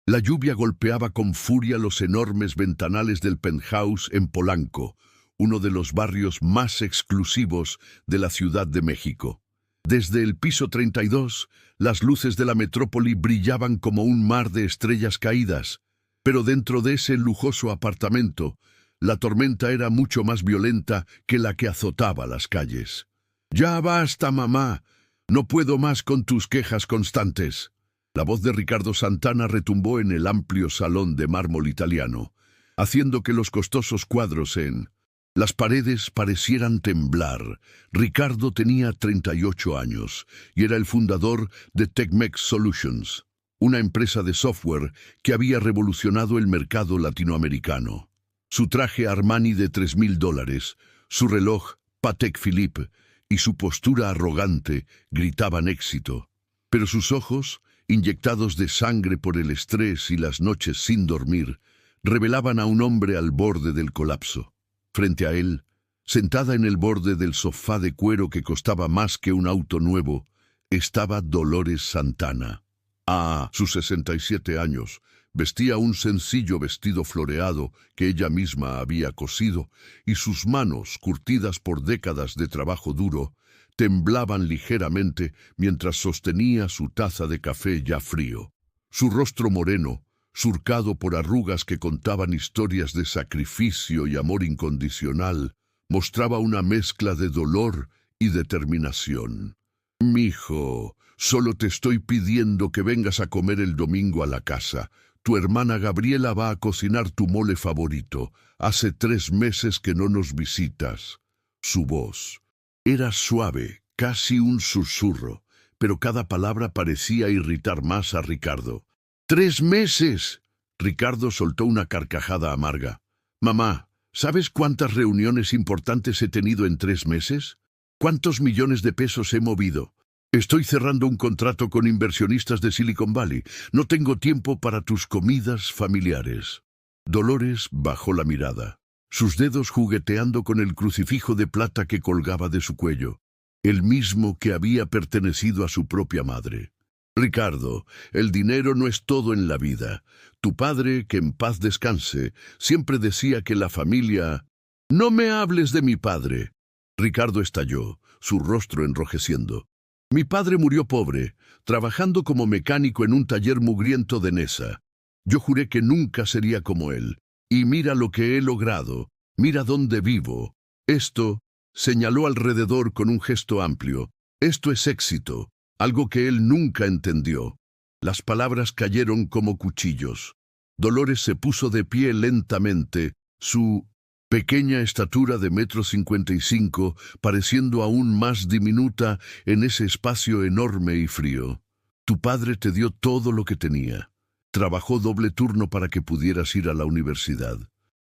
La lluvia golpeaba con furia los enormes ventanales del penthouse en Polanco, uno de los barrios más exclusivos de la Ciudad de México. Desde el piso 32, las luces de la metrópoli brillaban como un mar de estrellas caídas, pero dentro de ese lujoso apartamento, la tormenta era mucho más violenta que la que azotaba las calles. «Ya basta, mamá. No puedo más con tus quejas constantes». La voz de Ricardo Santana retumbó en el amplio salón de mármol italiano, haciendo que los costosos cuadros en las paredes parecieran temblar. Ricardo tenía 38 años y era el fundador de Tecmex Solutions, una empresa de software que había revolucionado el mercado latinoamericano. Su traje Armani de $3,000, su reloj Patek Philippe y su postura arrogante gritaban éxito. Pero sus ojos, inyectados de sangre por el estrés y las noches sin dormir, revelaban a un hombre al borde del colapso. Frente a él, sentada en el borde del sofá de cuero que costaba más que un auto nuevo, estaba Dolores Santana. A sus 67 años, vestía un sencillo vestido floreado que ella misma había cosido, y sus manos, curtidas por décadas de trabajo duro, temblaban ligeramente mientras sostenía su taza de café ya frío. Su rostro moreno, surcado por arrugas que contaban historias de sacrificio y amor incondicional, mostraba una mezcla de dolor y determinación. «Mijo, solo te estoy pidiendo que vengas a comer el domingo a la casa. Tu hermana Gabriela va a cocinar tu mole favorito. Hace 3 meses que no nos visitas». Su voz era suave, casi un susurro, pero cada palabra parecía irritar más a Ricardo. «¡3 meses!» Ricardo soltó una carcajada amarga. «Mamá, ¿sabes cuántas reuniones importantes he tenido en 3 meses? ¿Cuántos millones de pesos he movido? Estoy cerrando un contrato con inversionistas de Silicon Valley. No tengo tiempo para tus comidas familiares». Dolores bajó la mirada, sus dedos jugueteando con el crucifijo de plata que colgaba de su cuello, el mismo que había pertenecido a su propia madre. «Ricardo, el dinero no es todo en la vida. Tu padre, que en paz descanse, siempre decía que la familia...» «No me hables de mi padre». Ricardo estalló, su rostro enrojeciendo. «Mi padre murió pobre, trabajando como mecánico en un taller mugriento de Nesa. Yo juré que nunca sería como él. Y mira lo que he logrado, mira dónde vivo. Esto», señaló alrededor con un gesto amplio, «esto es éxito». Algo que él nunca entendió. Las palabras cayeron como cuchillos. Dolores se puso de pie lentamente, su pequeña estatura de 1,55 m pareciendo aún más diminuta en ese espacio enorme y frío. «Tu padre te dio todo lo que tenía. Trabajó doble turno para que pudieras ir a la universidad.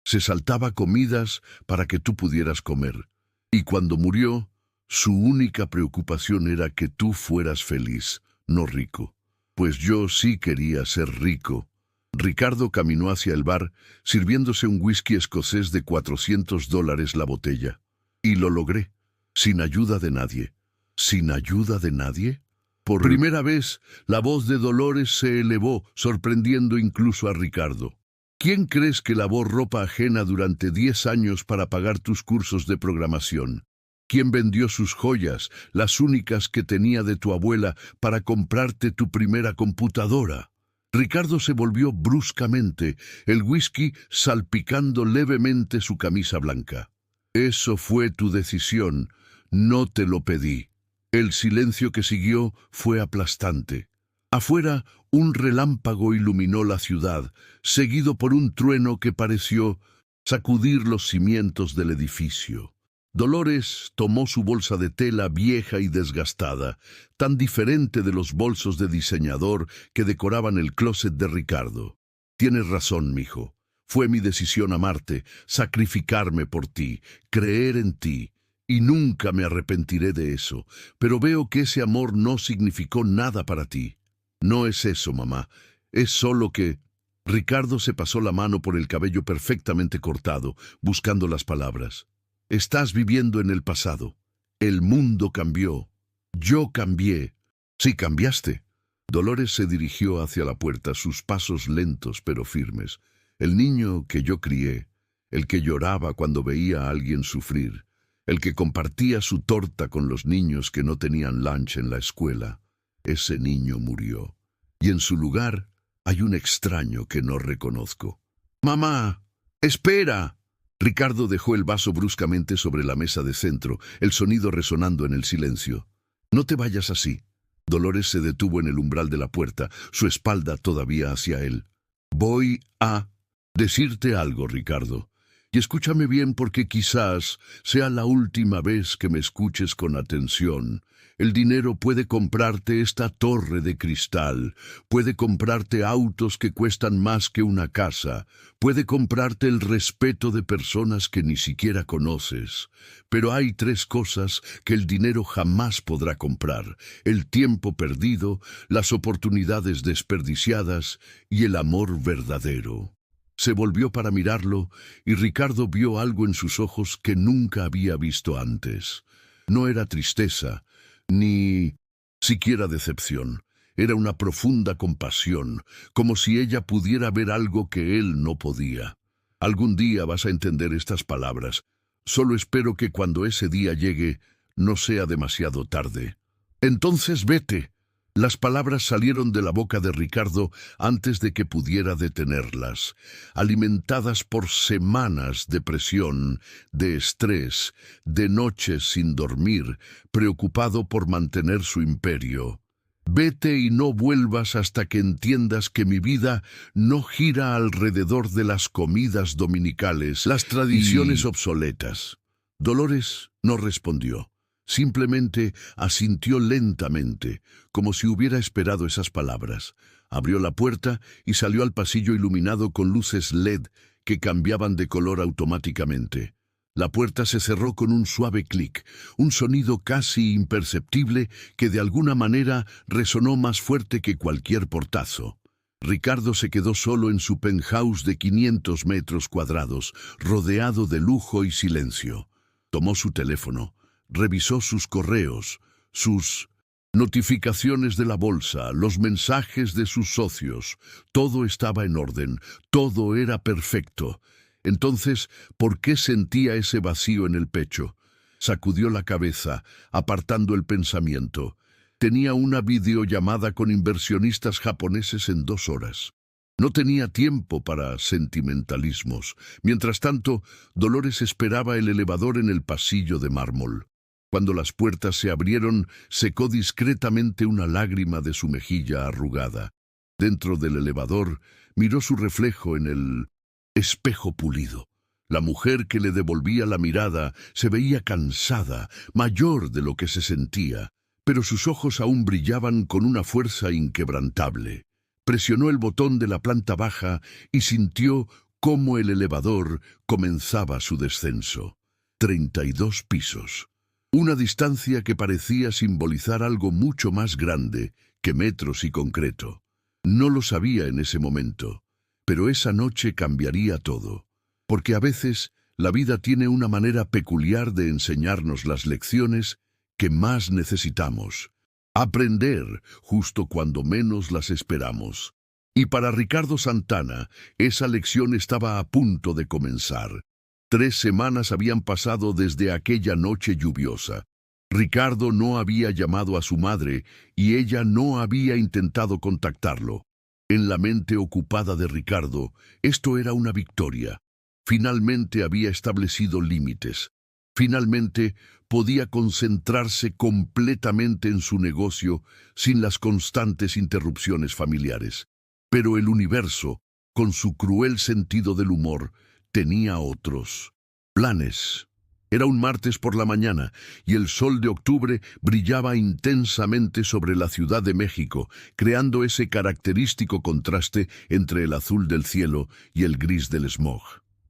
Se saltaba comidas para que tú pudieras comer. Y cuando murió, su única preocupación era que tú fueras feliz, no rico. Pues yo sí quería ser rico». Ricardo caminó hacia el bar, sirviéndose un whisky escocés de $400 la botella. «Y lo logré, sin ayuda de nadie». «¿Sin ayuda de nadie?» Por primera vez, la voz de Dolores se elevó, sorprendiendo incluso a Ricardo. «¿Quién crees que lavó ropa ajena durante 10 años para pagar tus cursos de programación? ¿Quién vendió sus joyas, las únicas que tenía de tu abuela, para comprarte tu primera computadora?» Ricardo se volvió bruscamente, el whisky salpicando levemente su camisa blanca. «Eso fue tu decisión, no te lo pedí». El silencio que siguió fue aplastante. Afuera, un relámpago iluminó la ciudad, seguido por un trueno que pareció sacudir los cimientos del edificio. Dolores tomó su bolsa de tela vieja y desgastada, tan diferente de los bolsos de diseñador que decoraban el closet de Ricardo. «Tienes razón, mijo. Fue mi decisión amarte, sacrificarme por ti, creer en ti. Y nunca me arrepentiré de eso, pero veo que ese amor no significó nada para ti». «No es eso, mamá. Es solo que...» Ricardo se pasó la mano por el cabello perfectamente cortado, buscando las palabras. «Estás viviendo en el pasado. El mundo cambió. Yo cambié». «Sí, cambiaste. Dolores se dirigió hacia la puerta, sus pasos lentos pero firmes. El niño que yo crié, el que lloraba cuando veía a alguien sufrir, el que compartía su torta con los niños que no tenían lunch en la escuela, ese niño murió. Y en su lugar hay un extraño que no reconozco. ¡Mamá! ¡Espera! Ricardo dejó el vaso bruscamente sobre la mesa de centro, el sonido resonando en el silencio. No te vayas así. Dolores se detuvo en el umbral de la puerta, su espalda todavía hacia él. Voy a decirte algo, Ricardo. Y escúchame bien porque quizás sea la última vez que me escuches con atención. El dinero puede comprarte esta torre de cristal, puede comprarte autos que cuestan más que una casa, puede comprarte el respeto de personas que ni siquiera conoces. Pero hay tres cosas que el dinero jamás podrá comprar: el tiempo perdido, las oportunidades desperdiciadas y el amor verdadero. Se volvió para mirarlo y Ricardo vio algo en sus ojos que nunca había visto antes. No era tristeza, ni siquiera decepción. Era una profunda compasión, como si ella pudiera ver algo que él no podía. Algún día vas a entender estas palabras. Solo espero que cuando ese día llegue no sea demasiado tarde. Entonces vete. Las palabras salieron de la boca de Ricardo antes de que pudiera detenerlas, alimentadas por semanas de presión, de estrés, de noches sin dormir, preocupado por mantener su imperio. Vete y no vuelvas hasta que entiendas que mi vida no gira alrededor de las comidas dominicales, las tradiciones obsoletas. Dolores no respondió. Simplemente asintió lentamente, como si hubiera esperado esas palabras. Abrió la puerta y salió al pasillo iluminado con luces LED que cambiaban de color automáticamente. La puerta se cerró con un suave clic, un sonido casi imperceptible que de alguna manera resonó más fuerte que cualquier portazo. Ricardo se quedó solo en su penthouse de 500 metros cuadrados, rodeado de lujo y silencio. Tomó su teléfono. Revisó sus correos, sus notificaciones de la bolsa, los mensajes de sus socios. Todo estaba en orden, todo era perfecto. Entonces, ¿por qué sentía ese vacío en el pecho? Sacudió la cabeza, apartando el pensamiento. Tenía una videollamada con inversionistas japoneses en 2 horas. No tenía tiempo para sentimentalismos. Mientras tanto, Dolores esperaba el elevador en el pasillo de mármol. Cuando las puertas se abrieron, secó discretamente una lágrima de su mejilla arrugada. Dentro del elevador, miró su reflejo en el espejo pulido. La mujer que le devolvía la mirada se veía cansada, mayor de lo que se sentía, pero sus ojos aún brillaban con una fuerza inquebrantable. Presionó el botón de la planta baja y sintió cómo el elevador comenzaba su descenso. 32 pisos. Una distancia que parecía simbolizar algo mucho más grande que metros y concreto. No lo sabía en ese momento, pero esa noche cambiaría todo. Porque a veces la vida tiene una manera peculiar de enseñarnos las lecciones que más necesitamos. Aprender justo cuando menos las esperamos. Y para Ricardo Santana, esa lección estaba a punto de comenzar. 3 semanas habían pasado desde aquella noche lluviosa. Ricardo no había llamado a su madre y ella no había intentado contactarlo. En la mente ocupada de Ricardo, esto era una victoria. Finalmente había establecido límites. Finalmente podía concentrarse completamente en su negocio sin las constantes interrupciones familiares. Pero el universo, con su cruel sentido del humor, tenía otros planes. Era un martes por la mañana y el sol de octubre brillaba intensamente sobre la Ciudad de México, creando ese característico contraste entre el azul del cielo y el gris del smog.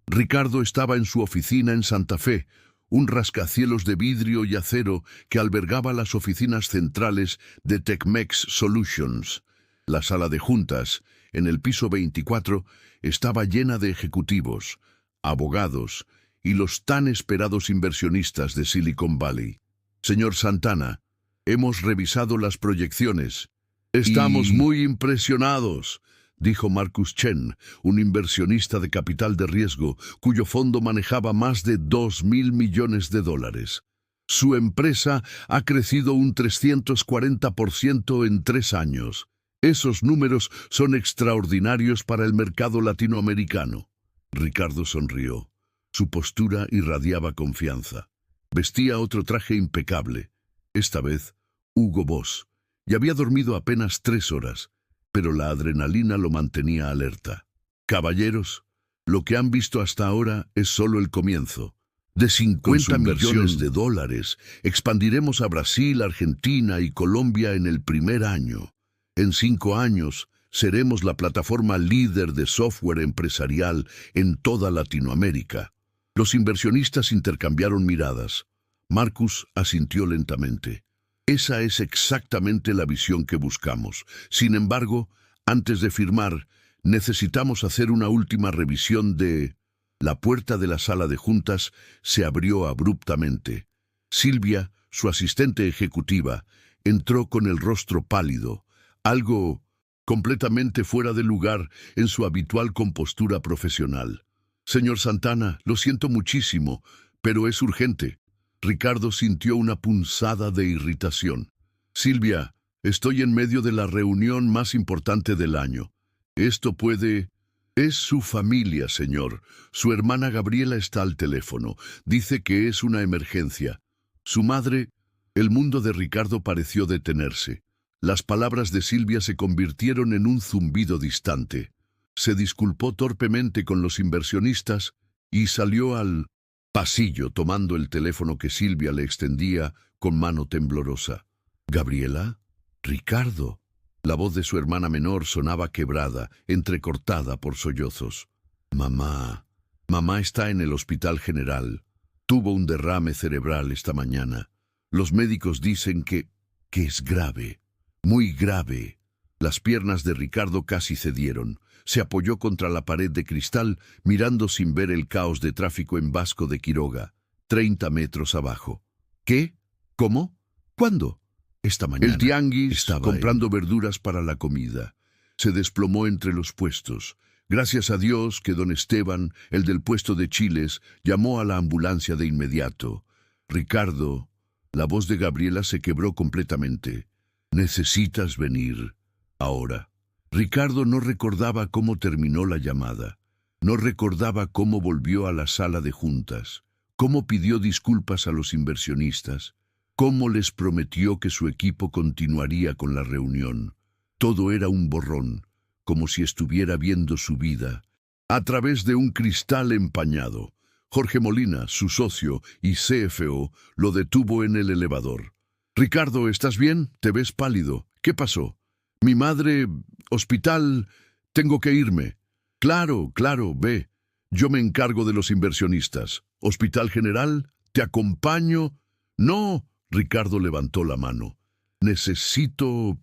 Ricardo estaba en su oficina en Santa Fe, un rascacielos de vidrio y acero que albergaba las oficinas centrales de Techmex Solutions. La sala de juntas, en el piso 24, estaba llena de ejecutivos, abogados y los tan esperados inversionistas de Silicon Valley. Señor Santana, hemos revisado las proyecciones. Estamos muy impresionados, dijo Marcus Chen, un inversionista de capital de riesgo cuyo fondo manejaba más de 2.000 millones de dólares. Su empresa ha crecido un 340% en 3 años. Esos números son extraordinarios para el mercado latinoamericano. Ricardo sonrió. Su postura irradiaba confianza. Vestía otro traje impecable. Esta vez, Hugo Boss, y había dormido apenas 3 horas, pero la adrenalina lo mantenía alerta. Caballeros, lo que han visto hasta ahora es solo el comienzo. De 50 millones de dólares, expandiremos a Brasil, Argentina y Colombia en el primer año. En 5 años, seremos la plataforma líder de software empresarial en toda Latinoamérica. Los inversionistas intercambiaron miradas. Marcus asintió lentamente. Esa es exactamente la visión que buscamos. Sin embargo, antes de firmar, necesitamos hacer una última revisión de... La puerta de la sala de juntas se abrió abruptamente. Silvia, su asistente ejecutiva, entró con el rostro pálido, algo completamente fuera de lugar en su habitual compostura profesional. Señor Santana, lo siento muchísimo, pero es urgente. Ricardo sintió una punzada de irritación. Silvia, estoy en medio de la reunión más importante del año. Esto puede... Es su familia, señor. Su hermana Gabriela está al teléfono. Dice que es una emergencia. Su madre... El mundo de Ricardo pareció detenerse. Las palabras de Silvia se convirtieron en un zumbido distante. Se disculpó torpemente con los inversionistas y salió al pasillo tomando el teléfono que Silvia le extendía con mano temblorosa. ¿Gabriela? ¿Ricardo? La voz de su hermana menor sonaba quebrada, entrecortada por sollozos. Mamá está en el Hospital General. Tuvo un derrame cerebral esta mañana. Los médicos dicen que es grave, muy grave. Las piernas de Ricardo casi cedieron. Se apoyó contra la pared de cristal, mirando sin ver el caos de tráfico en Vasco de Quiroga, 30 metros abajo. ¿Qué? ¿Cómo? ¿Cuándo? Esta mañana. El tianguis estaba comprando verduras para la comida. Se desplomó entre los puestos. Gracias a Dios que don Esteban, el del puesto de chiles, llamó a la ambulancia de inmediato. Ricardo, la voz de Gabriela se quebró completamente. Necesitas venir ahora. Ricardo no recordaba cómo terminó la llamada. No recordaba cómo volvió a la sala de juntas, cómo pidió disculpas a los inversionistas, cómo les prometió que su equipo continuaría con la reunión. Todo era un borrón, como si estuviera viendo su vida a través de un cristal empañado. Jorge Molina, su socio y CFO, lo detuvo en el elevador. «Ricardo, ¿estás bien? Te ves pálido. ¿Qué pasó?» «Mi madre... hospital... tengo que irme». Claro, ve. Yo me encargo de los inversionistas. ¿Hospital General? ¿Te acompaño?» «No», Ricardo levantó la mano. Necesito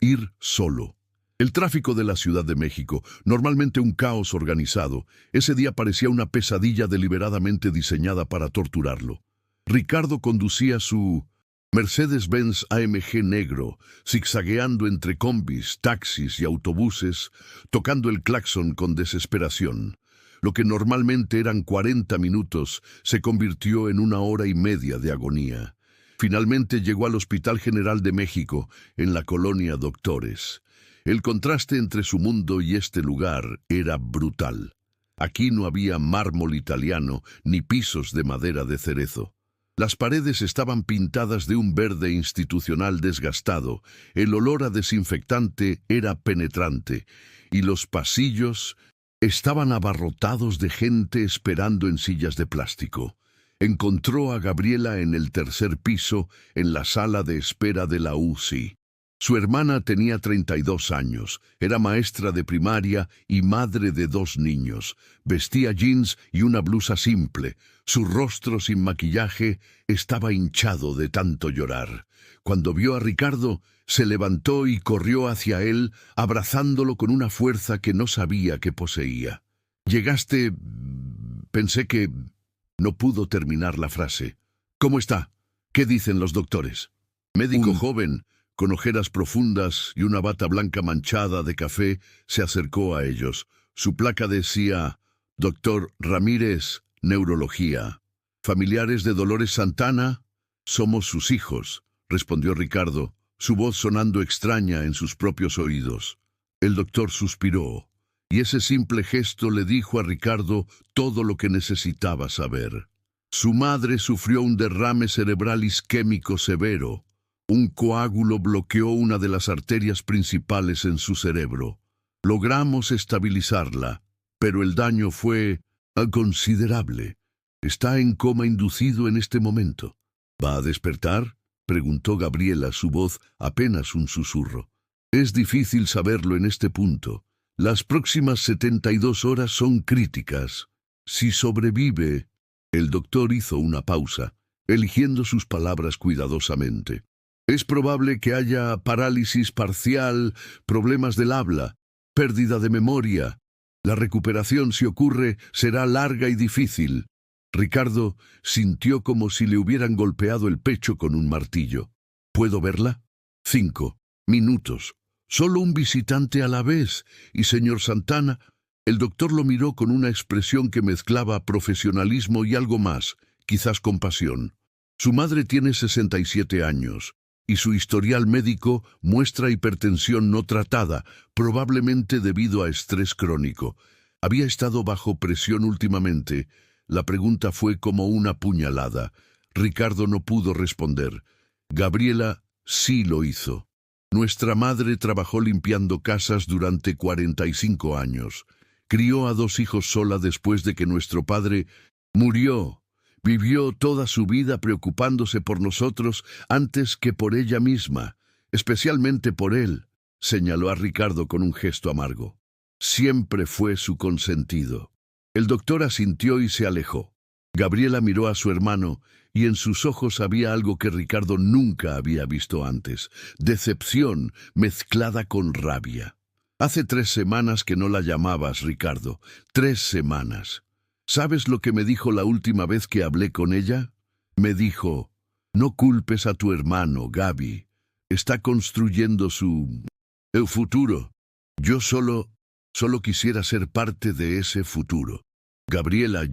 ir solo». El tráfico de la Ciudad de México, normalmente un caos organizado, ese día parecía una pesadilla deliberadamente diseñada para torturarlo. Ricardo conducía su Mercedes-Benz AMG negro, zigzagueando entre combis, taxis y autobuses, tocando el claxon con desesperación. Lo que normalmente eran 40 minutos se convirtió en 1 hora y media de agonía. Finalmente llegó al Hospital General de México, en la colonia Doctores. El contraste entre su mundo y este lugar era brutal. Aquí no había mármol italiano ni pisos de madera de cerezo. Las paredes estaban pintadas de un verde institucional desgastado, el olor a desinfectante era penetrante, y los pasillos estaban abarrotados de gente esperando en sillas de plástico. Encontró a Gabriela en el 3er piso, en la sala de espera de la UCI. Su hermana tenía 32 años, era maestra de primaria y madre de 2 niños. Vestía jeans y una blusa simple. Su rostro sin maquillaje estaba hinchado de tanto llorar. Cuando vio a Ricardo, se levantó y corrió hacia él, abrazándolo con una fuerza que no sabía que poseía. «Llegaste... pensé que...» No pudo terminar la frase. «¿Cómo está? ¿Qué dicen los doctores?» «Médico joven, con ojeras profundas y una bata blanca manchada de café, se acercó a ellos. Su placa decía: Doctor Ramírez, Neurología. ¿Familiares de Dolores Santana? Somos sus hijos, respondió Ricardo, su voz sonando extraña en sus propios oídos. El doctor suspiró, y ese simple gesto le dijo a Ricardo todo lo que necesitaba saber. Su madre sufrió un derrame cerebral isquémico severo. Un coágulo bloqueó una de las arterias principales en su cerebro. Logramos estabilizarla, pero el daño fue considerable. Está en coma inducido en este momento. ¿Va a despertar?, preguntó Gabriela, su voz apenas un susurro. Es difícil saberlo en este punto. Las próximas 72 horas son críticas. Si sobrevive... El doctor hizo una pausa, eligiendo sus palabras cuidadosamente. Es probable que haya parálisis parcial, problemas del habla, pérdida de memoria. La recuperación, si ocurre, será larga y difícil. Ricardo sintió como si le hubieran golpeado el pecho con un martillo. ¿Puedo verla? 5 minutos. Solo un visitante a la vez. Y señor Santana... El doctor lo miró con una expresión que mezclaba profesionalismo y algo más, quizás compasión. Su madre tiene 67 años, y su historial médico muestra hipertensión no tratada, probablemente debido a estrés crónico. Había estado bajo presión últimamente. La pregunta fue como una puñalada. Ricardo no pudo responder. Gabriela sí lo hizo. Nuestra madre trabajó limpiando casas durante 45 años. Crió a 2 hijos sola después de que nuestro padre murió. Vivió toda su vida preocupándose por nosotros antes que por ella misma, especialmente por él, señaló a Ricardo con un gesto amargo. Siempre fue su consentido. El doctor asintió y se alejó. Gabriela miró a su hermano y en sus ojos había algo que Ricardo nunca había visto antes: decepción mezclada con rabia. Hace 3 semanas que no la llamabas, Ricardo. 3 semanas. ¿Sabes lo que me dijo la última vez que hablé con ella? Me dijo: no culpes a tu hermano, Gaby. Está construyendo su futuro. Yo solo quisiera ser parte de ese futuro. Gabriela,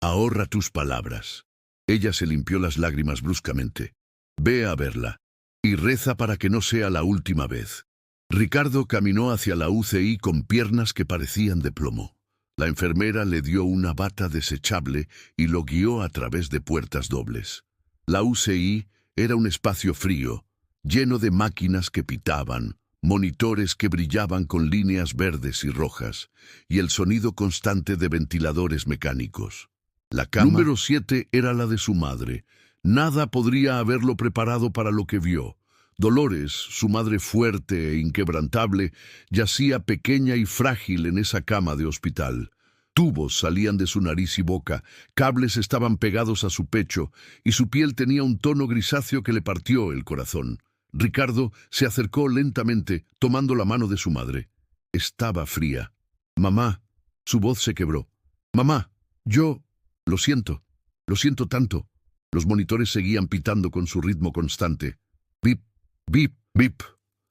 ahorra tus palabras. Ella se limpió las lágrimas bruscamente. Ve a verla y reza para que no sea la última vez. Ricardo caminó hacia la UCI con piernas que parecían de plomo. La enfermera le dio una bata desechable y lo guió a través de puertas dobles. La UCI era un espacio frío, lleno de máquinas que pitaban, monitores que brillaban con líneas verdes y rojas, y el sonido constante de ventiladores mecánicos. La cama número 7 era la de su madre. Nada podría haberlo preparado para lo que vio. Dolores, su madre fuerte e inquebrantable, yacía pequeña y frágil en esa cama de hospital. Tubos salían de su nariz y boca, cables estaban pegados a su pecho, y su piel tenía un tono grisáceo que le partió el corazón. Ricardo se acercó lentamente, tomando la mano de su madre. Estaba fría. «Mamá», su voz se quebró. «Mamá, lo siento tanto». Los monitores seguían pitando con su ritmo constante. Bip, bip, bip.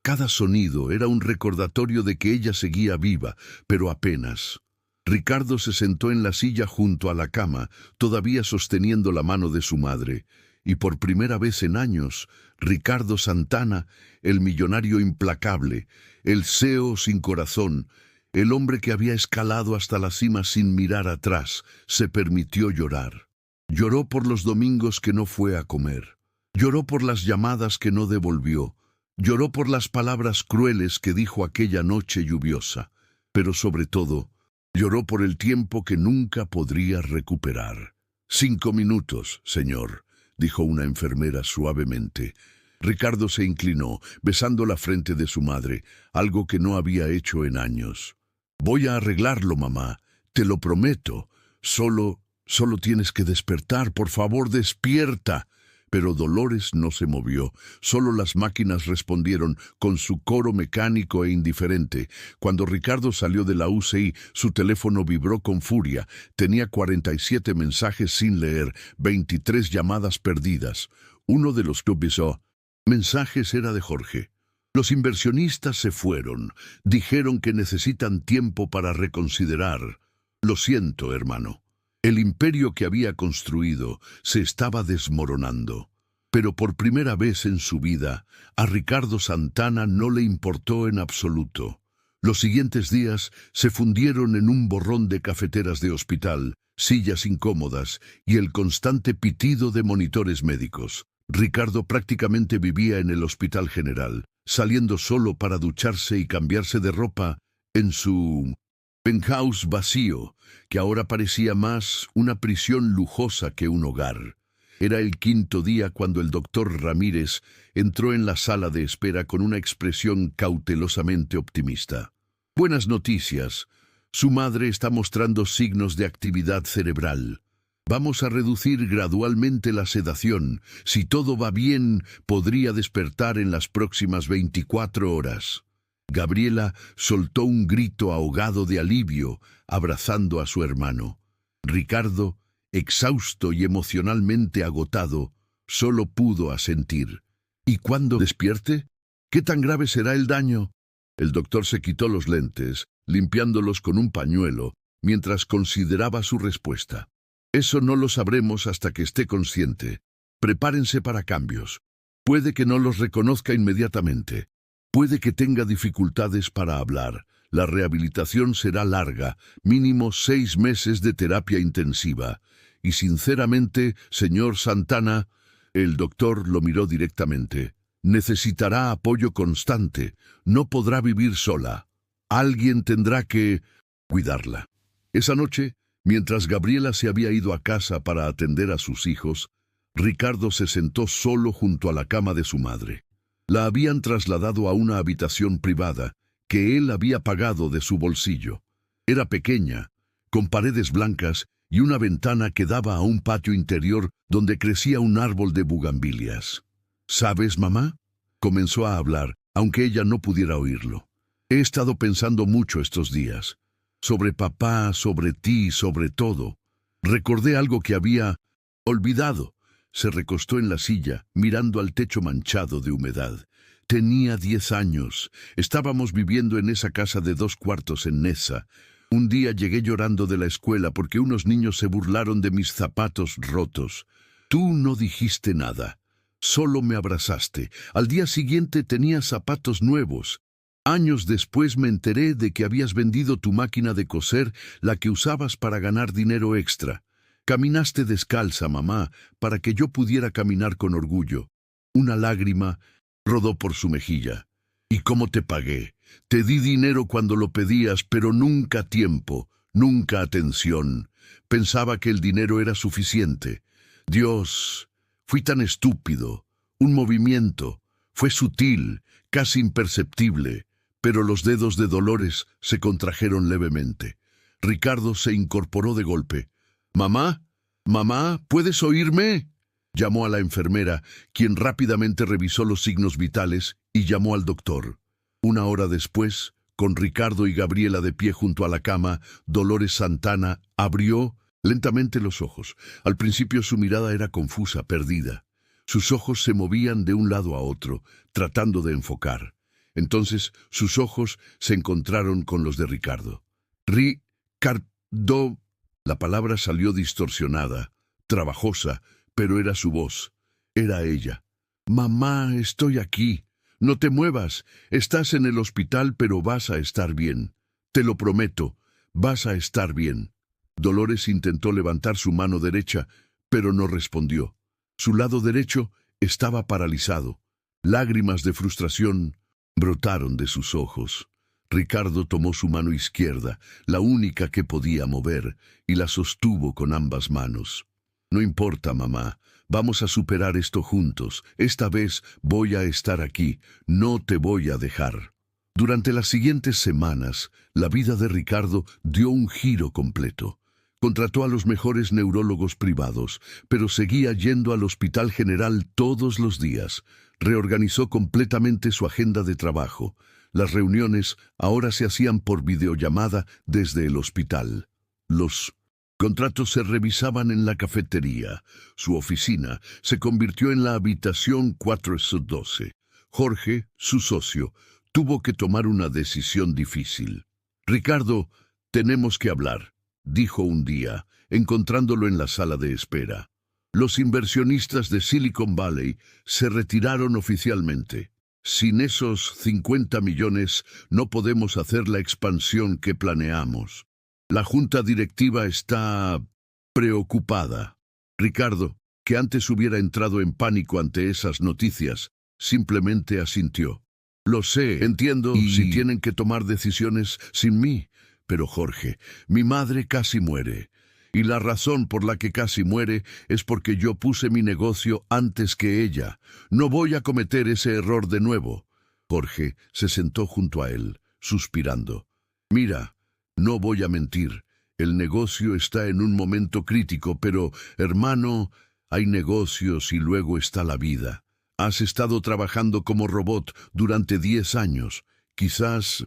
Cada sonido era un recordatorio de que ella seguía viva, pero apenas. Ricardo se sentó en la silla junto a la cama, todavía sosteniendo la mano de su madre, y por primera vez en años, Ricardo Santana, el millonario implacable, el CEO sin corazón, el hombre que había escalado hasta la cima sin mirar atrás, se permitió llorar. Lloró por los domingos que no fue a comer. Lloró por las llamadas que no devolvió. Lloró por las palabras crueles que dijo aquella noche lluviosa. Pero sobre todo, lloró por el tiempo que nunca podría recuperar. 5 minutos, señor, dijo una enfermera suavemente. Ricardo se inclinó, besando la frente de su madre, algo que no había hecho en años. Voy a arreglarlo, mamá, te lo prometo. Solo tienes que despertar, por favor, despierta. Pero Dolores no se movió. Solo las máquinas respondieron con su coro mecánico e indiferente. Cuando Ricardo salió de la UCI, su teléfono vibró con furia. Tenía 47 mensajes sin leer, 23 llamadas perdidas. Uno de los que avisó: Mensajes era de Jorge. Los inversionistas se fueron. Dijeron que necesitan tiempo para reconsiderar. Lo siento, hermano. El imperio que había construido se estaba desmoronando. Pero por primera vez en su vida, a Ricardo Santana no le importó en absoluto. Los siguientes días se fundieron en un borrón de cafeteras de hospital, sillas incómodas y el constante pitido de monitores médicos. Ricardo prácticamente vivía en el Hospital General, saliendo solo para ducharse y cambiarse de ropa en su penthouse vacío, que ahora parecía más una prisión lujosa que un hogar. Era el quinto día cuando el doctor Ramírez entró en la sala de espera con una expresión cautelosamente optimista. Buenas noticias. Su madre está mostrando signos de actividad cerebral. Vamos a reducir gradualmente la sedación. Si todo va bien, podría despertar en las próximas 24 horas. Gabriela soltó un grito ahogado de alivio, abrazando a su hermano. Ricardo, exhausto y emocionalmente agotado, solo pudo asentir. ¿Y cuándo despierte? ¿Qué tan grave será el daño? El doctor se quitó los lentes, limpiándolos con un pañuelo, mientras consideraba su respuesta. Eso no lo sabremos hasta que esté consciente. Prepárense para cambios. Puede que no los reconozca inmediatamente. Puede que tenga dificultades para hablar. La rehabilitación será larga, mínimo 6 meses de terapia intensiva. Y sinceramente, señor Santana, el doctor lo miró directamente. Necesitará apoyo constante. No podrá vivir sola. Alguien tendrá que cuidarla. Esa noche, mientras Gabriela se había ido a casa para atender a sus hijos, Ricardo se sentó solo junto a la cama de su madre. La habían trasladado a una habitación privada que él había pagado de su bolsillo. Era pequeña, con paredes blancas y una ventana que daba a un patio interior donde crecía un árbol de bugambilias. ¿Sabes, mamá? Comenzó a hablar, aunque ella no pudiera oírlo. He estado pensando mucho estos días. Sobre papá, sobre ti, sobre todo. Recordé algo que había olvidado. Se recostó en la silla, mirando al techo manchado de humedad. Tenía 10 años. Estábamos viviendo en esa casa de 2 cuartos en Neza. Un día llegué llorando de la escuela porque unos niños se burlaron de mis zapatos rotos. Tú no dijiste nada. Solo me abrazaste. Al día siguiente tenía zapatos nuevos. Años después me enteré de que habías vendido tu máquina de coser, la que usabas para ganar dinero extra. Caminaste descalza, mamá, para que yo pudiera caminar con orgullo. Una lágrima rodó por su mejilla. ¿Y cómo te pagué? Te di dinero cuando lo pedías, pero nunca tiempo, nunca atención. Pensaba que el dinero era suficiente. Dios, fui tan estúpido. Un movimiento. Fue sutil, casi imperceptible. Pero los dedos de Dolores se contrajeron levemente. Ricardo se incorporó de golpe. «Mamá, mamá, ¿puedes oírme?», llamó a la enfermera, quien rápidamente revisó los signos vitales y llamó al doctor. 1 hora después, con Ricardo y Gabriela de pie junto a la cama, Dolores Santana abrió lentamente los ojos. Al principio su mirada era confusa, perdida. Sus ojos se movían de un lado a otro, tratando de enfocar. Entonces sus ojos se encontraron con los de Ricardo. «Ricardo». La palabra salió distorsionada, trabajosa, pero era su voz. Era ella. «Mamá, estoy aquí. No te muevas. Estás en el hospital, pero vas a estar bien. Te lo prometo. Vas a estar bien». Dolores intentó levantar su mano derecha, pero no respondió. Su lado derecho estaba paralizado. Lágrimas de frustración brotaron de sus ojos. Ricardo tomó su mano izquierda, la única que podía mover, y la sostuvo con ambas manos. «No importa, mamá. Vamos a superar esto juntos. Esta vez voy a estar aquí. No te voy a dejar». Durante las siguientes semanas, la vida de Ricardo dio un giro completo. Contrató a los mejores neurólogos privados, pero seguía yendo al Hospital General todos los días. Reorganizó completamente su agenda de trabajo. Las reuniones ahora se hacían por videollamada desde el hospital. Los Contratos se revisaban en la cafetería. Su oficina se convirtió en la habitación 412. Jorge, su socio, tuvo que tomar una decisión difícil. Ricardo, tenemos que hablar, dijo un día, encontrándolo en la sala de espera. Los inversionistas de Silicon Valley se retiraron oficialmente. Sin esos 50 millones no podemos hacer la expansión que planeamos. La junta directiva está preocupada. Ricardo, que antes hubiera entrado en pánico ante esas noticias, simplemente asintió. Lo sé, entiendo si tienen que tomar decisiones sin mí, pero Jorge, mi madre casi muere. Y la razón por la que casi muere es porque yo puse mi negocio antes que ella. No voy a cometer ese error de nuevo. Jorge se sentó junto a él, suspirando. Mira, no voy a mentir. El negocio está en un momento crítico, pero, hermano, hay negocios y luego está la vida. Has estado trabajando como robot durante 10 años. Quizás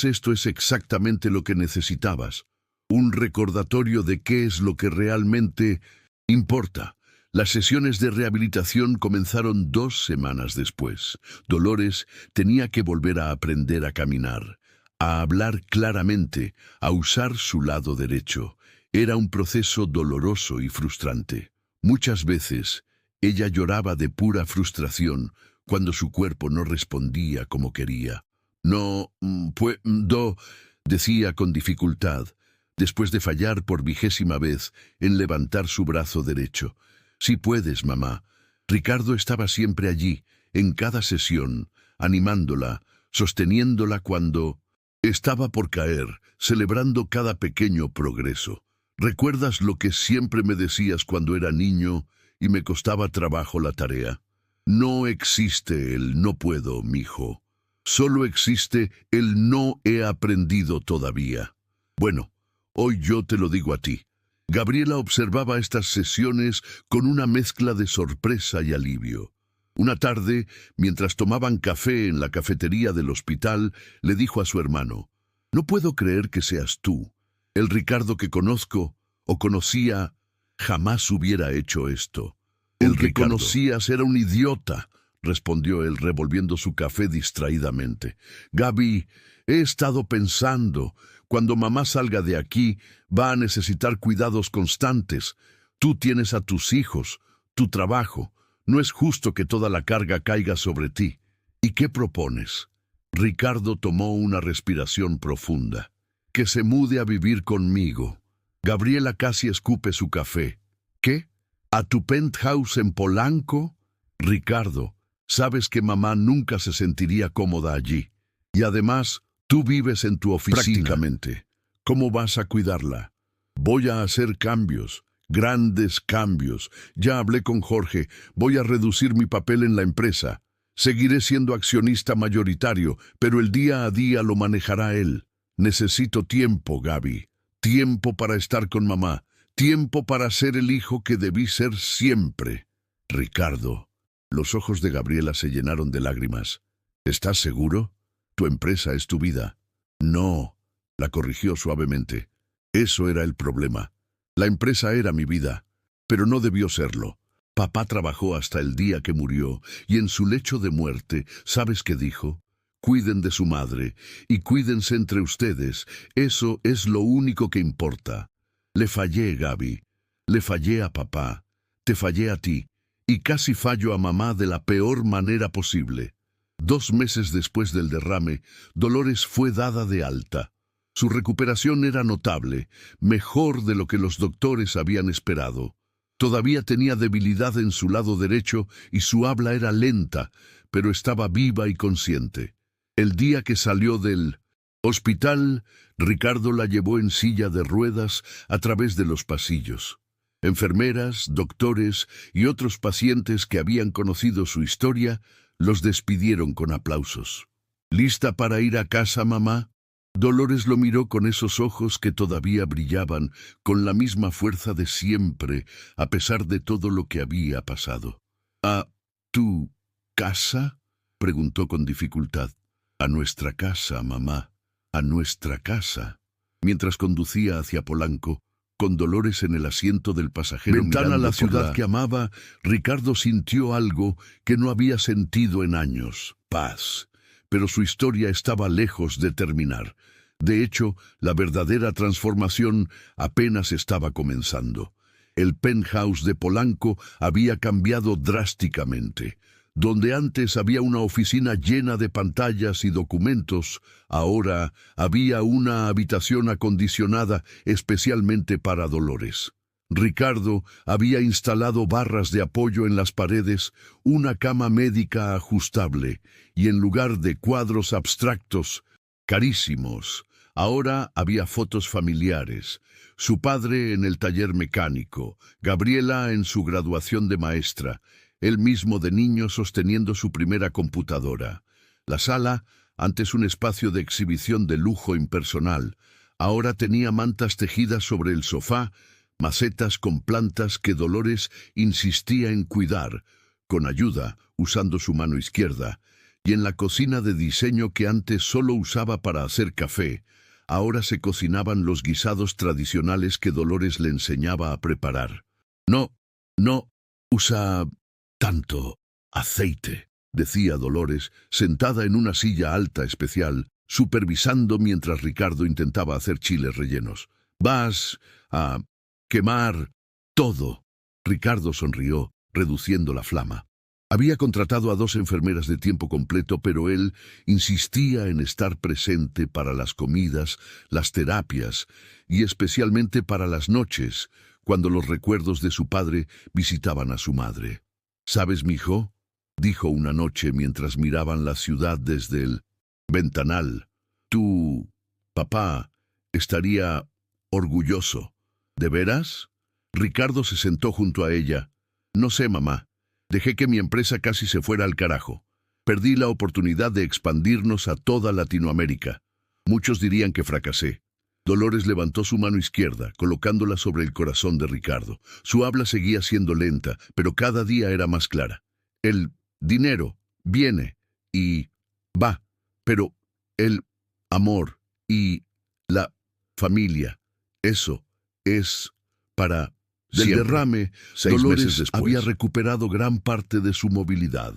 esto es exactamente lo que necesitabas. Un recordatorio de qué es lo que realmente importa. Las sesiones de rehabilitación comenzaron 2 semanas después. Dolores tenía que volver a aprender a caminar, a hablar claramente, a usar su lado derecho. Era un proceso doloroso y frustrante. Muchas veces, ella lloraba de pura frustración cuando su cuerpo no respondía como quería. No puedo, decía con dificultad, después de fallar por 20ª vez en levantar su brazo derecho. Sí puedes, mamá. Ricardo estaba siempre allí, en cada sesión, animándola, sosteniéndola cuando estaba por caer, celebrando cada pequeño progreso. ¿Recuerdas lo que siempre me decías cuando era niño y me costaba trabajo la tarea? No existe el no puedo, mijo. Solo existe el no he aprendido todavía. Bueno, hoy yo te lo digo a ti. Gabriela observaba estas sesiones con una mezcla de sorpresa y alivio. Una tarde, mientras tomaban café en la cafetería del hospital, le dijo a su hermano, «No puedo creer que seas tú. El Ricardo que conozco o conocía jamás hubiera hecho esto». «El que conocías era un idiota», respondió él revolviendo su café distraídamente. «Gaby, he estado pensando, cuando mamá salga de aquí, va a necesitar cuidados constantes. Tú tienes a tus hijos, tu trabajo. No es justo que toda la carga caiga sobre ti. ¿Y qué propones?» Ricardo tomó una respiración profunda. «Que se mude a vivir conmigo». Gabriela casi escupe su café. «¿Qué? ¿A tu penthouse en Polanco?» «Ricardo, sabes que mamá nunca se sentiría cómoda allí. Y además, tú vives en tu oficina. Prácticamente. ¿Cómo vas a cuidarla?» «Voy a hacer cambios, grandes cambios. Ya hablé con Jorge, voy a reducir mi papel en la empresa. Seguiré siendo accionista mayoritario, pero el día a día lo manejará él. Necesito tiempo, Gaby. Tiempo para estar con mamá. Tiempo para ser el hijo que debí ser siempre». «Ricardo». Los ojos de Gabriela se llenaron de lágrimas. «¿Estás seguro? Tu empresa es tu vida». «No», la corrigió suavemente. «Eso era el problema. La empresa era mi vida, pero no debió serlo. Papá trabajó hasta el día que murió, y en su lecho de muerte, ¿sabes qué dijo? Cuiden de su madre, y cuídense entre ustedes. Eso es lo único que importa. Le fallé, Gaby. Le fallé a papá. Te fallé a ti. Y casi fallo a mamá de la peor manera posible». 2 meses después del derrame, Dolores fue dada de alta. Su recuperación era notable, mejor de lo que los doctores habían esperado. Todavía tenía debilidad en su lado derecho y su habla era lenta, pero estaba viva y consciente. El día que salió del hospital, Ricardo la llevó en silla de ruedas a través de los pasillos. Enfermeras, doctores y otros pacientes que habían conocido su historia los despidieron con aplausos. «¿Lista para ir a casa, mamá?» Dolores lo miró con esos ojos que todavía brillaban con la misma fuerza de siempre, a pesar de todo lo que había pasado. «¿A tu casa?» preguntó con dificultad. «A nuestra casa, mamá, a nuestra casa». Mientras conducía hacia Polanco, Con Dolores en el asiento del pasajero ventana a la ciudad que amaba, Ricardo sintió algo que no había sentido en años: paz. Pero su historia estaba lejos de terminar. De hecho, la verdadera transformación apenas estaba comenzando. El penthouse de Polanco había cambiado drásticamente. Donde antes había una oficina llena de pantallas y documentos, ahora había una habitación acondicionada especialmente para Dolores. Ricardo había instalado barras de apoyo en las paredes, una cama médica ajustable, y en lugar de cuadros abstractos, carísimos, ahora había fotos familiares. Su padre en el taller mecánico, Gabriela en su graduación de maestra, él mismo de niño sosteniendo su primera computadora. La sala, antes un espacio de exhibición de lujo impersonal, ahora tenía mantas tejidas sobre el sofá, macetas con plantas que Dolores insistía en cuidar, con ayuda, usando su mano izquierda, y en la cocina de diseño que antes solo usaba para hacer café, ahora se cocinaban los guisados tradicionales que Dolores le enseñaba a preparar. No usa tanto aceite, decía Dolores, sentada en una silla alta especial, supervisando mientras Ricardo intentaba hacer chiles rellenos. Vas a quemar todo. Ricardo sonrió, reduciendo la flama. Había contratado a 2 enfermeras de tiempo completo, pero él insistía en estar presente para las comidas, las terapias y especialmente para las noches, cuando los recuerdos de su padre visitaban a su madre. «¿Sabes, mijo?», dijo una noche mientras miraban la ciudad desde el ventanal. «Tu papá estaría orgulloso». «¿De veras?». Ricardo se sentó junto a ella. «No sé, mamá. Dejé que mi empresa casi se fuera al carajo. Perdí la oportunidad de expandirnos a toda Latinoamérica. Muchos dirían que fracasé». Dolores levantó su mano izquierda, colocándola sobre el corazón de Ricardo. Su habla seguía siendo lenta, pero cada día era más clara. «El dinero viene y va, pero el amor y la familia, eso es para siempre». Del derrame, 6 Dolores meses después había recuperado gran parte de su movilidad.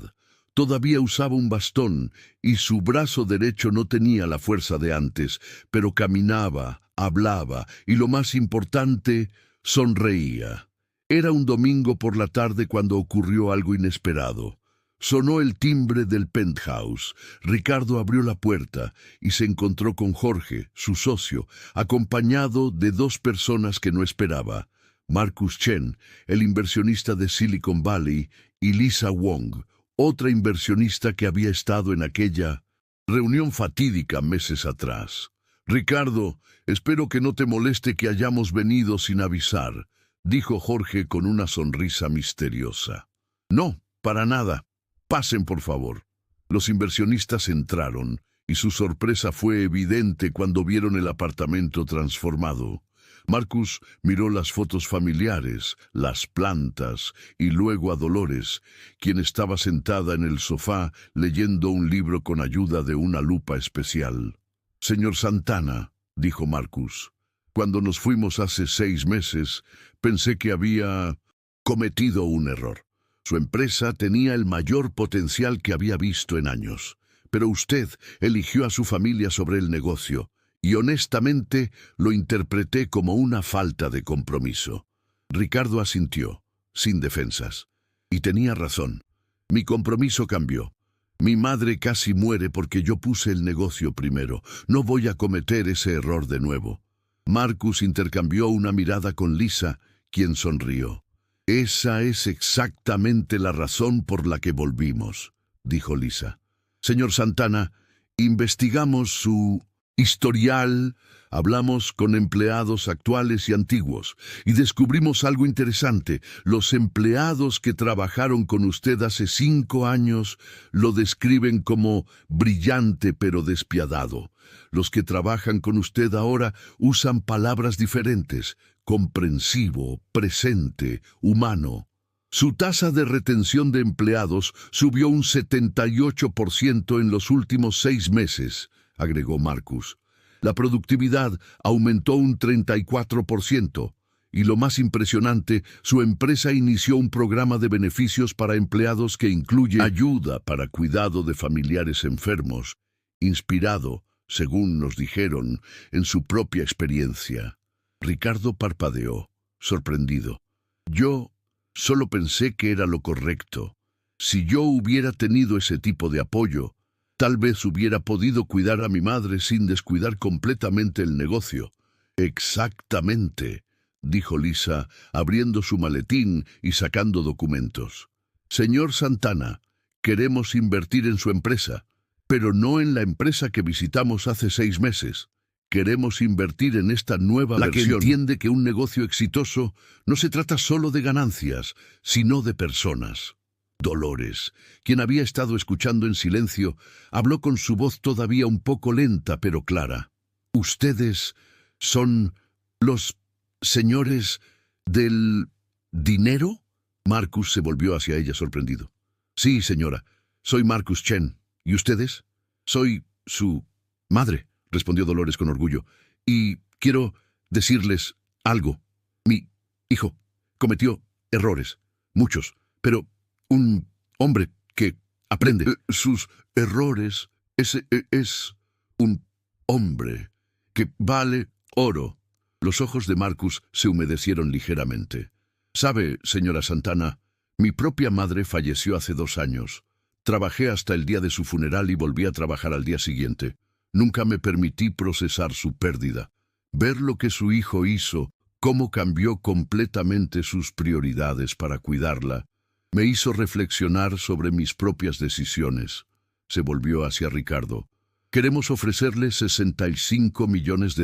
Todavía usaba un bastón y su brazo derecho no tenía la fuerza de antes, pero caminaba, hablaba y, lo más importante, sonreía. Era un domingo por la tarde cuando ocurrió algo inesperado. Sonó el timbre del penthouse. Ricardo abrió la puerta y se encontró con Jorge, su socio, acompañado de 2 personas que no esperaba: Marcus Chen, el inversionista de Silicon Valley, y Lisa Wong, otra inversionista que había estado en aquella reunión fatídica meses atrás. «Ricardo, espero que no te moleste que hayamos venido sin avisar», dijo Jorge con una sonrisa misteriosa. «No, para nada. Pasen, por favor». Los inversionistas entraron, y su sorpresa fue evidente cuando vieron el apartamento transformado. Marcus miró las fotos familiares, las plantas y luego a Dolores, quien estaba sentada en el sofá leyendo un libro con ayuda de una lupa especial. «Señor Santana», dijo Marcus, «cuando nos fuimos hace 6 meses, pensé que había cometido un error. Su empresa tenía el mayor potencial que había visto en años, pero usted eligió a su familia sobre el negocio, y honestamente lo interpreté como una falta de compromiso». Ricardo asintió, sin defensas. Y tenía razón. Mi compromiso cambió. Mi madre casi muere porque yo puse el negocio primero. No voy a cometer ese error de nuevo. Marcus intercambió una mirada con Lisa, quien sonrió. «Esa es exactamente la razón por la que volvimos», dijo Lisa. «Señor Santana, investigamos su historial, hablamos con empleados actuales y antiguos y descubrimos algo interesante. Los empleados que trabajaron con usted hace 5 años lo describen como brillante pero despiadado. Los que trabajan con usted ahora usan palabras diferentes: comprensivo, presente, humano. Su tasa de retención de empleados subió un 78% en los últimos 6 meses, agregó Marcus. La productividad aumentó un 34%. Y lo más impresionante, su empresa inició un programa de beneficios para empleados que incluye ayuda para cuidado de familiares enfermos, inspirado, según nos dijeron, en su propia experiencia. Ricardo parpadeó, sorprendido. Yo solo pensé que era lo correcto. Si yo hubiera tenido ese tipo de apoyo, tal vez hubiera podido cuidar a mi madre sin descuidar completamente el negocio. Exactamente, dijo Lisa, abriendo su maletín y sacando documentos. Señor Santana, queremos invertir en su empresa, pero no en la empresa que visitamos hace 6 meses. Queremos invertir en esta nueva versión, que entiende que un negocio exitoso no se trata solo de ganancias, sino de personas. Dolores, quien había estado escuchando en silencio, habló con su voz todavía un poco lenta pero clara. ¿Ustedes son los señores del dinero? Marcus se volvió hacia ella sorprendido. Sí, señora, soy Marcus Chen. ¿Y ustedes? Soy su madre, respondió Dolores con orgullo. Y quiero decirles algo. Mi hijo cometió errores, muchos, pero un hombre que aprende sus errores es un hombre que vale oro. Los ojos de Marcus se humedecieron ligeramente. Sabe, señora Santana, mi propia madre falleció hace 2 años. Trabajé hasta el día de su funeral y volví a trabajar al día siguiente. Nunca me permití procesar su pérdida. Ver lo que su hijo hizo, cómo cambió completamente sus prioridades para cuidarla, me hizo reflexionar sobre mis propias decisiones. Se volvió hacia Ricardo. Queremos ofrecerle $65 millones.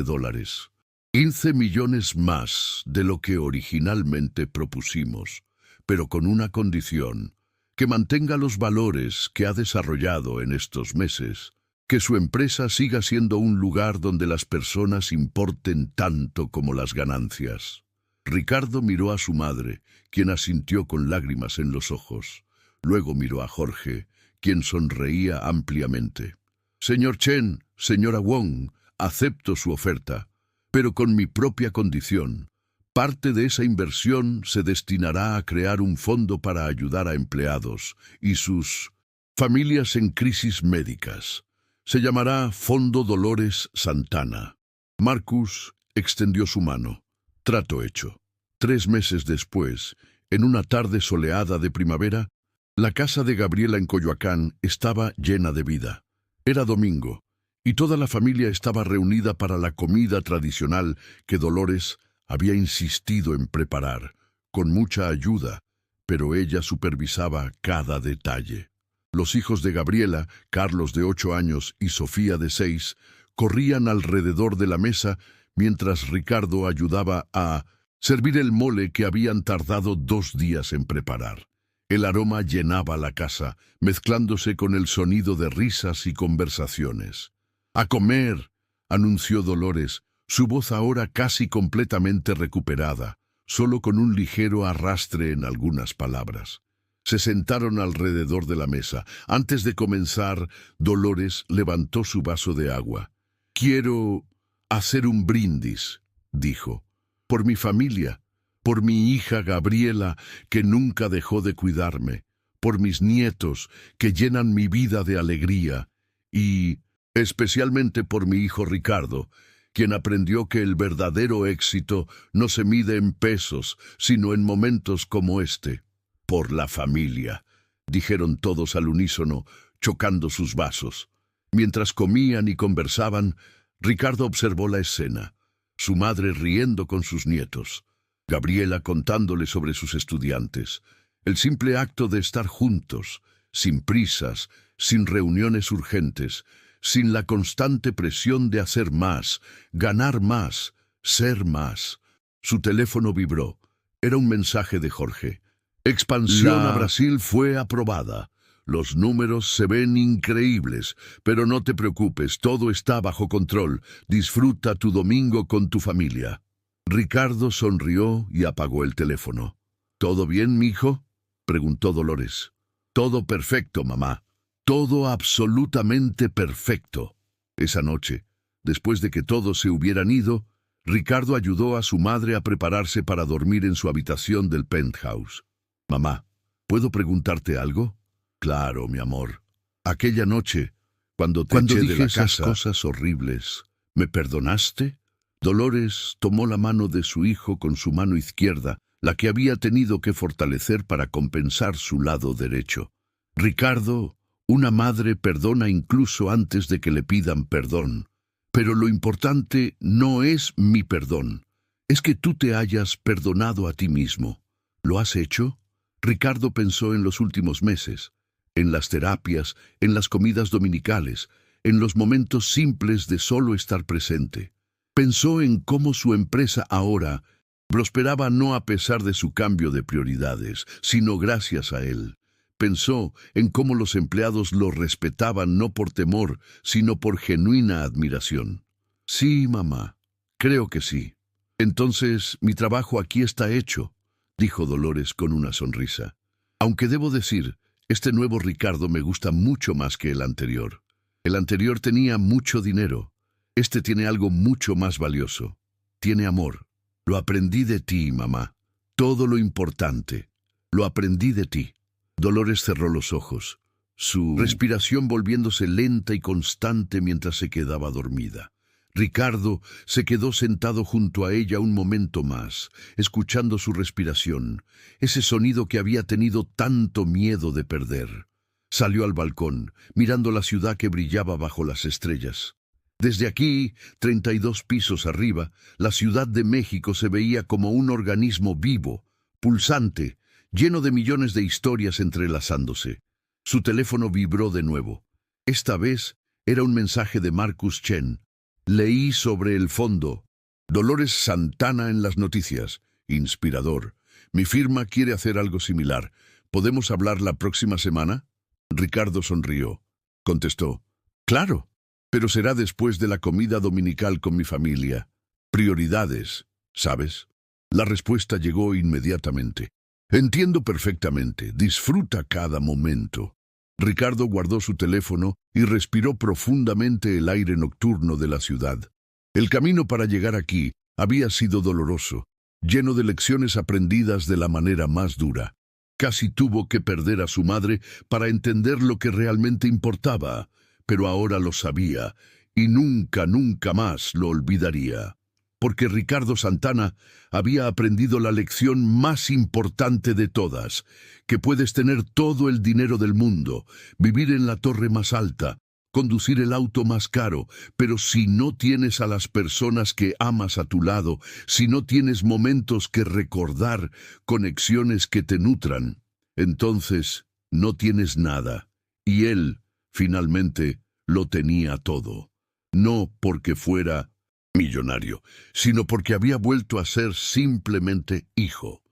15 millones más de lo que originalmente propusimos, pero con una condición: que mantenga los valores que ha desarrollado en estos meses, que su empresa siga siendo un lugar donde las personas importen tanto como las ganancias. Ricardo miró a su madre, quien asintió con lágrimas en los ojos. Luego miró a Jorge, quien sonreía ampliamente. Señor Chen, señora Wong, acepto su oferta, pero con mi propia condición. Parte de esa inversión se destinará a crear un fondo para ayudar a empleados y sus familias en crisis médicas. Se llamará Fondo Dolores Santana. Marcus extendió su mano. Trato hecho. 3 meses después, en una tarde soleada de primavera, la casa de Gabriela en Coyoacán estaba llena de vida. Era domingo, y toda la familia estaba reunida para la comida tradicional que Dolores había insistido en preparar, con mucha ayuda, pero ella supervisaba cada detalle. Los hijos de Gabriela, Carlos de 8 años y Sofía de 6, corrían alrededor de la mesa mientras Ricardo ayudaba a servir el mole que habían tardado 2 días en preparar. El aroma llenaba la casa, mezclándose con el sonido de risas y conversaciones. «A comer», anunció Dolores, su voz ahora casi completamente recuperada, solo con un ligero arrastre en algunas palabras. Se sentaron alrededor de la mesa. Antes de comenzar, Dolores levantó su vaso de agua. «Quiero hacer un brindis», dijo, «por mi familia, por mi hija Gabriela, que nunca dejó de cuidarme, por mis nietos, que llenan mi vida de alegría, y especialmente por mi hijo Ricardo, quien aprendió que el verdadero éxito no se mide en pesos, sino en momentos como este. Por la familia», dijeron todos al unísono, chocando sus vasos. Mientras comían y conversaban, Ricardo observó la escena, su madre riendo con sus nietos, Gabriela contándole sobre sus estudiantes. El simple acto de estar juntos, sin prisas, sin reuniones urgentes, sin la constante presión de hacer más, ganar más, ser más. Su teléfono vibró. Era un mensaje de Jorge. «Expansión a Brasil fue aprobada. Los números se ven increíbles, pero no te preocupes, todo está bajo control. Disfruta tu domingo con tu familia». Ricardo sonrió y apagó el teléfono. «¿Todo bien, mijo?», preguntó Dolores. «Todo perfecto, mamá. Todo absolutamente perfecto». Esa noche, después de que todos se hubieran ido, Ricardo ayudó a su madre a prepararse para dormir en su habitación del penthouse. Mamá, ¿puedo preguntarte algo? Claro, mi amor. Aquella noche, cuando eché dije de la esas casa cosas horribles, ¿me perdonaste? Dolores tomó la mano de su hijo con su mano izquierda, la que había tenido que fortalecer para compensar su lado derecho. Ricardo, una madre perdona incluso antes de que le pidan perdón. Pero lo importante no es mi perdón, es que tú te hayas perdonado a ti mismo. ¿Lo has hecho? Ricardo pensó en los últimos meses, en las terapias, en las comidas dominicales, en los momentos simples de solo estar presente. Pensó en cómo su empresa ahora prosperaba no a pesar de su cambio de prioridades, sino gracias a él. Pensó en cómo los empleados lo respetaban no por temor, sino por genuina admiración. Sí, mamá, creo que sí. Entonces, mi trabajo aquí está hecho, dijo Dolores con una sonrisa. Aunque debo decir, este nuevo Ricardo me gusta mucho más que el anterior. El anterior tenía mucho dinero. Este tiene algo mucho más valioso. Tiene amor. Lo aprendí de ti, mamá. Todo lo importante. Lo aprendí de ti. Dolores cerró los ojos, su respiración volviéndose lenta y constante mientras se quedaba dormida. Ricardo se quedó sentado junto a ella un momento más, escuchando su respiración, ese sonido que había tenido tanto miedo de perder. Salió al balcón, mirando la ciudad que brillaba bajo las estrellas. Desde aquí, 32 pisos arriba, la Ciudad de México se veía como un organismo vivo, pulsante, lleno de millones de historias entrelazándose. Su teléfono vibró de nuevo. Esta vez era un mensaje de Marcus Chen. Leí sobre el fondo. Dolores Santana en las noticias. Inspirador. Mi firma quiere hacer algo similar. ¿Podemos hablar la próxima semana? Ricardo sonrió. Contestó. Claro, pero será después de la comida dominical con mi familia. Prioridades, ¿sabes? La respuesta llegó inmediatamente. Entiendo perfectamente. Disfruta cada momento. Ricardo guardó su teléfono y respiró profundamente el aire nocturno de la ciudad. El camino para llegar aquí había sido doloroso, lleno de lecciones aprendidas de la manera más dura. Casi tuvo que perder a su madre para entender lo que realmente importaba, pero ahora lo sabía y nunca, nunca más lo olvidaría. Porque Ricardo Santana había aprendido la lección más importante de todas, que puedes tener todo el dinero del mundo, vivir en la torre más alta, conducir el auto más caro, pero si no tienes a las personas que amas a tu lado, si no tienes momentos que recordar, conexiones que te nutran, entonces no tienes nada. Y él, finalmente, lo tenía todo. No porque fuera millonario, sino porque había vuelto a ser simplemente hijo.